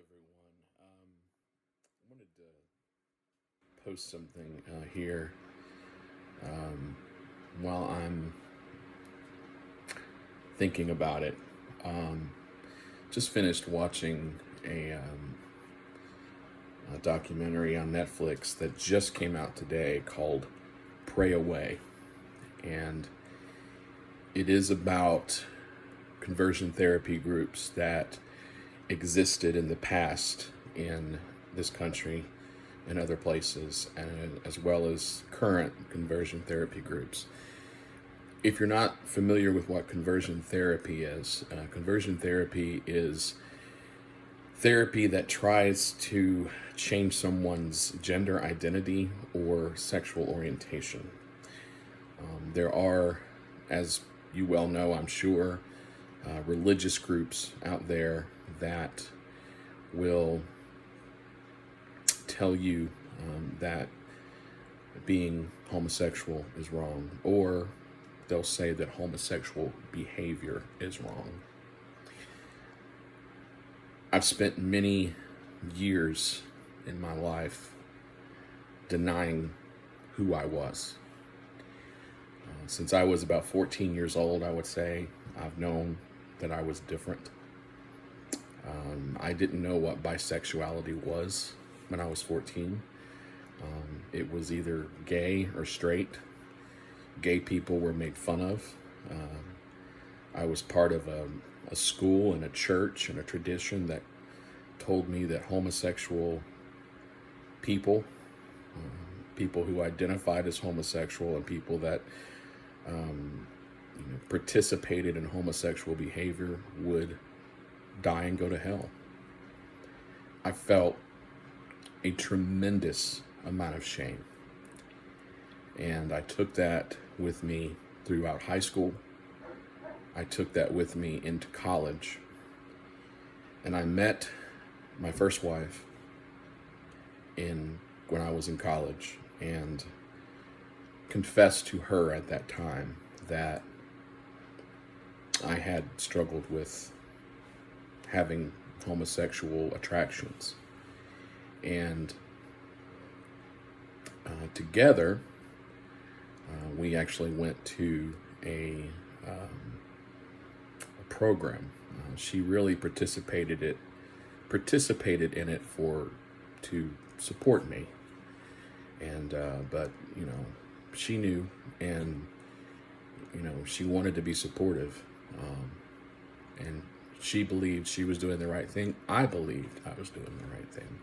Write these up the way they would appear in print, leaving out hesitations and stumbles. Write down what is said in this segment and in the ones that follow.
everyone. I wanted to post something here um, while I'm thinking about it. Um, just finished watching a documentary on Netflix that just came out today called Pray Away. And it is about conversion therapy groups that existed in the past in this country and other places, and as well as current conversion therapy groups. If you're not familiar with what conversion therapy is therapy that tries to change someone's gender identity or sexual orientation. There are, as you well know, I'm sure, religious groups out there that will tell you that being homosexual is wrong, or they'll say that homosexual behavior is wrong. I've spent many years in my life denying who I was. Since I was about 14 years old, I would say I've known that I was different. I didn't know what bisexuality was when I was 14. It was either gay or straight. Gay people were made fun of. I was part of a school and a church and a tradition that told me that homosexual people, people who identified as homosexual, and people that participated in homosexual behavior would die and go to hell. I felt a tremendous amount of shame. And I took that with me throughout high school. I took that with me into college. And I met my first wife when I was in college, and confessed to her at that time that I had struggled with having homosexual attractions. And together, we actually went to a program. She really participated in it to support me. And but she knew, and she wanted to be supportive, and she believed she was doing the right thing. I believed I was doing the right thing.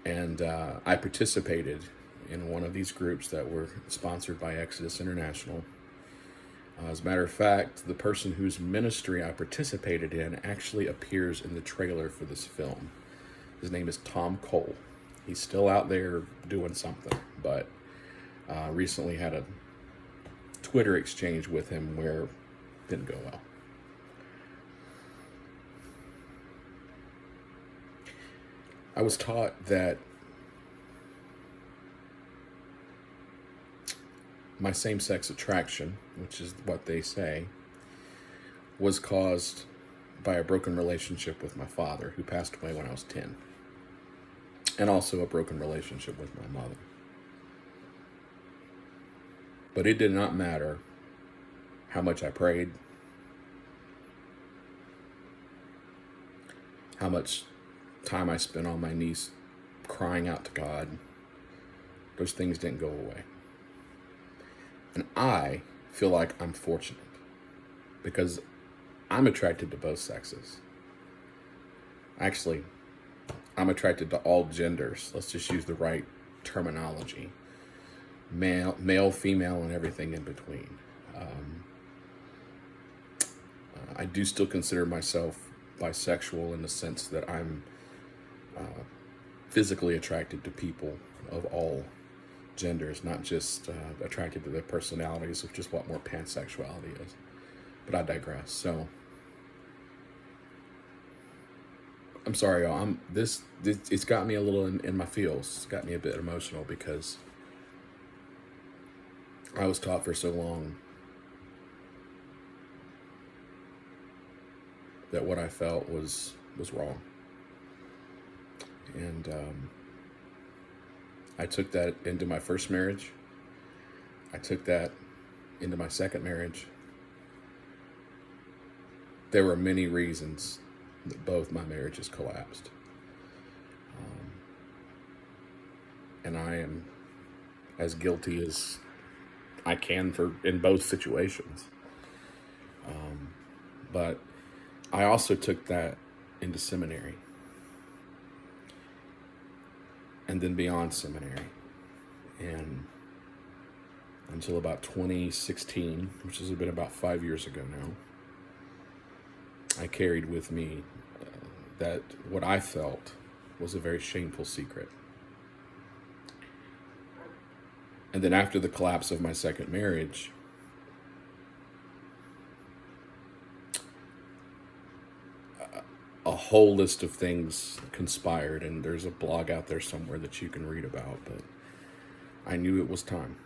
And I participated in one of these groups that were sponsored by Exodus International. As a matter of fact, the person whose ministry I participated in actually appears in the trailer for this film. His name is Tom Cole. He's still out there doing something, but recently had a Twitter exchange with him where it didn't go well. I was taught that my same-sex attraction, which is what they say, was caused by a broken relationship with my father, who passed away when I was 10, and also a broken relationship with my mother. But it did not matter how much I prayed, how much time I spent on my knees crying out to God. Those things didn't go away. And I feel like I'm fortunate because I'm attracted to both sexes. Actually, I'm attracted to all genders. Let's just use the right terminology. Male, female, and everything in between. I do still consider myself bisexual in the sense that I'm physically attracted to people of all genders, not just attracted to their personalities, which is what more pansexuality is. But I digress. So I'm sorry, y'all. It's got me a little in my feels. It's got me a bit emotional because I was taught for so long that what I felt was wrong. And I took that into my first marriage. I took that into my second marriage. There were many reasons that both my marriages collapsed. And I am as guilty as I can for in both situations. But I also took that into seminary and then beyond seminary. And until about 2016, which has been about 5 years ago now, I carried with me that what I felt was a very shameful secret. And then after the collapse of my second marriage, a whole list of things conspired, and there's a blog out there somewhere that you can read about, but I knew it was time.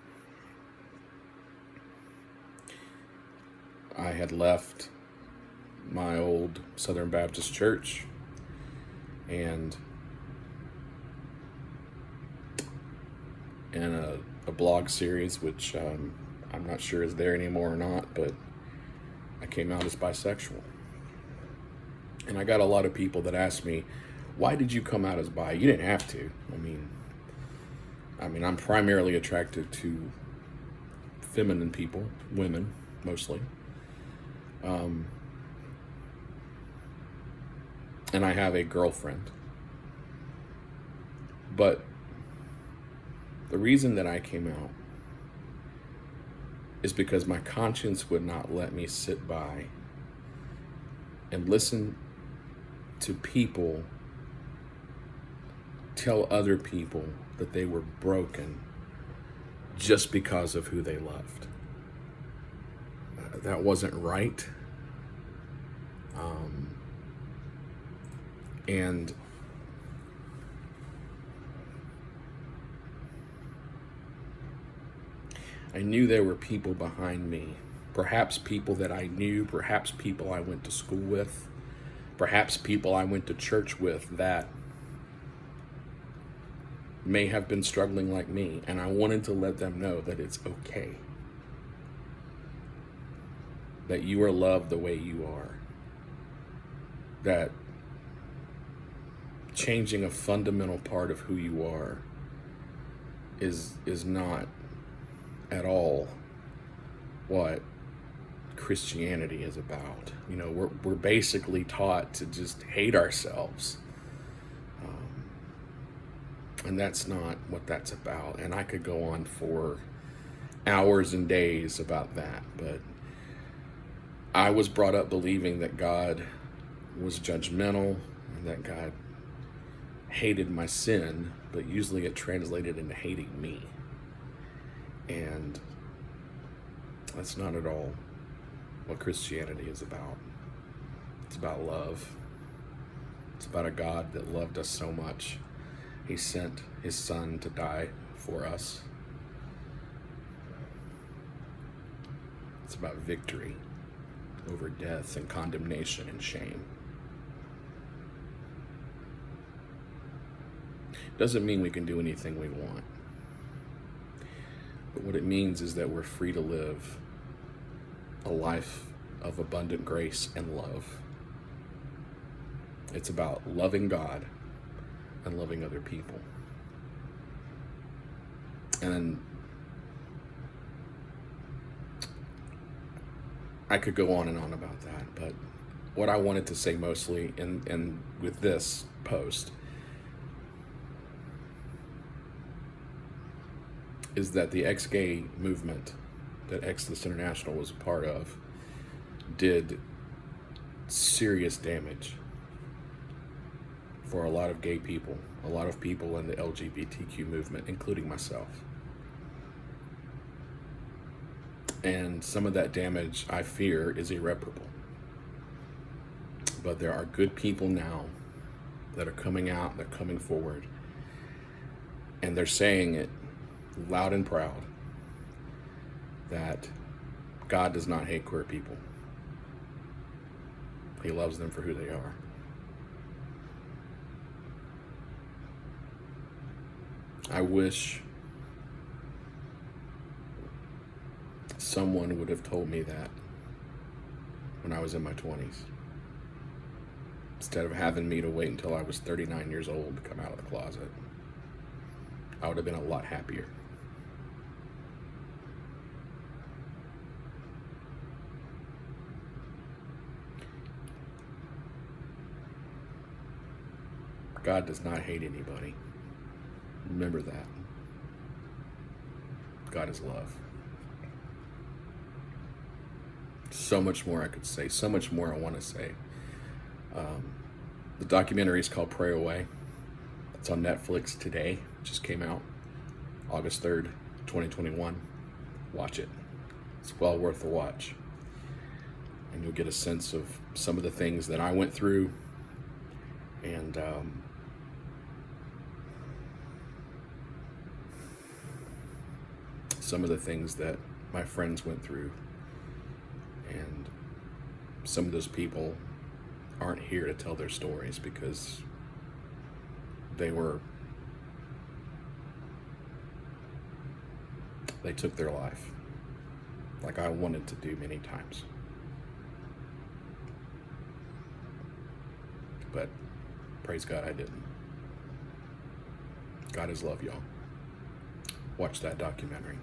I had left my old Southern Baptist church, and in a blog series, which I'm not sure is there anymore or not, but I came out as bisexual. And I got a lot of people that asked me, why did you come out as bi? You didn't have to. I mean, I'm primarily attracted to feminine people, women, mostly. And I have a girlfriend. But the reason that I came out is because my conscience would not let me sit by and listen to people tell other people that they were broken just because of who they loved. That wasn't right. And I knew there were people behind me, perhaps people that I knew, perhaps people I went to school with, perhaps people I went to church with that may have been struggling like me, and I wanted to let them know that it's okay, that you are loved the way you are, that changing a fundamental part of who you are is not at all what Christianity is about. You know, we're basically taught to just hate ourselves. And that's not what that's about. And I could go on for hours and days about that, but I was brought up believing that God was judgmental and that God hated my sin, but usually it translated into hating me. And that's not at all what Christianity is about. It's about love. It's about a God that loved us so much, He sent His Son to die for us. It's about victory over death and condemnation and shame. Doesn't mean we can do anything we want. But what it means is that we're free to live a life of abundant grace and love. It's about loving God and loving other people. And I could go on and on about that, but what I wanted to say mostly, and with this post, is that the ex-gay movement that Exodus International was a part of did serious damage for a lot of gay people, a lot of people in the LGBTQ movement, including myself. And some of that damage, I fear, is irreparable. But there are good people now that are coming out, they're coming forward, and they're saying it loud and proud that God does not hate queer people. He loves them for who they are. I wish someone would have told me that when I was in my 20s, instead of having me to wait until I was 39 years old to come out of the closet. I would have been a lot happier. God does not hate anybody. Remember that. God is love. So much more I could say, so much more I want to say. The documentary is called Pray Away. It's on Netflix today. It just came out August 3rd, 2021. Watch it. It's well worth the watch. And you'll get a sense of some of the things that I went through, and some of the things that my friends went through. And some of those people aren't here to tell their stories because they took their life, like I wanted to do many times. But praise God, I didn't. God is love, y'all. Watch that documentary.